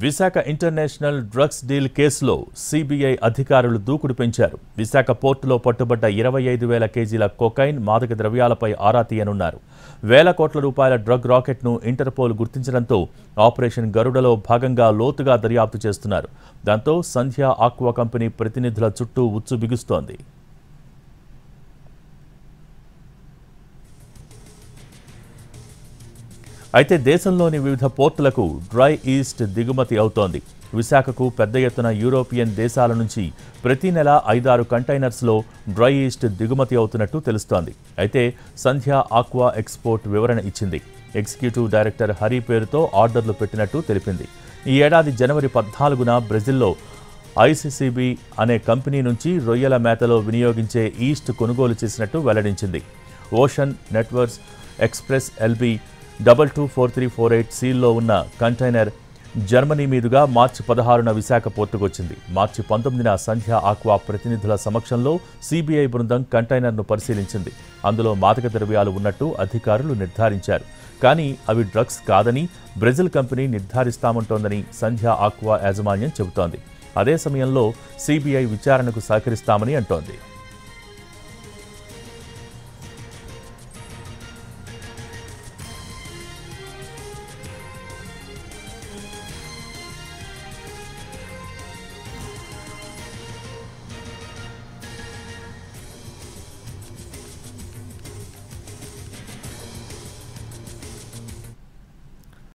Visakha international drugs deal కేసులో CBI అధికారులు దూకుడు పెంచారు. విశాఖ పోర్టులో పట్టుబడ్డ 25,000 కేజీల కొకైన్ మాదక ద్రవ్యాలపై ఆరా తీయనున్నారు. వేల కోట్ల రూపాయల డ్రగ్ రాకెట్ను ఇంటర్పోల్ గుర్తించడంతో ఆపరేషన్ గరుడలో భాగంగా లోతుగా దర్యాప్తు చేస్తున్నారు. దాంతో సంధ్య ఆక్వా కంపెనీ ప్రతినిధుల చుట్టూ ఉచ్చు బిగుస్తోంది. అయితే దేశంలోని వివిధ పోర్టులకు డ్రై ఈస్ట్ దిగుమతి అవుతోంది. విశాఖకు పెద్ద ఎత్తున యూరోపియన్ దేశాల నుంచి ప్రతి నెల 5-6 కంటైనర్స్లో డ్రై ఈస్ట్ దిగుమతి అవుతున్నట్టు తెలుస్తోంది. అయితే సంధ్య ఆక్వా ఎక్స్పోర్ట్ వివరణ ఇచ్చింది. ఎగ్జిక్యూటివ్ డైరెక్టర్ హరి పేరుతో ఆర్డర్లు పెట్టినట్టు తెలిపింది. ఈ ఏడాది జనవరి 14న బ్రెజిల్లో ఐసిసిబి అనే కంపెనీ నుంచి రొయ్యల మేతలో వినియోగించే ఈస్ట్ కొనుగోలు చేసినట్టు వెల్లడించింది. ఓషన్ నెట్వర్క్స్ ఎక్స్ప్రెస్ ఎల్బి 224348 సీల్లో ఉన్న కంటైనర్ జర్మనీ మీదుగా మార్చి 16న విశాఖ పోర్టుకొచ్చింది. మార్చి 19న సంధ్య ఆక్వా ప్రతినిధుల సమక్షంలో సిబిఐ బృందం కంటైనర్ను పరిశీలించింది. అందులో మాదక ద్రవ్యాలు ఉన్నట్టు అధికారులు నిర్ధారించారు. కానీ అవి డ్రగ్స్ కాదని బ్రెజిల్ కంపెనీ నిర్ధారిస్తామంటోందని సంధ్య ఆక్వా యాజమాన్యం చెబుతోంది. అదే సమయంలో సిబిఐ విచారణకు సహకరిస్తామని అంటోంది.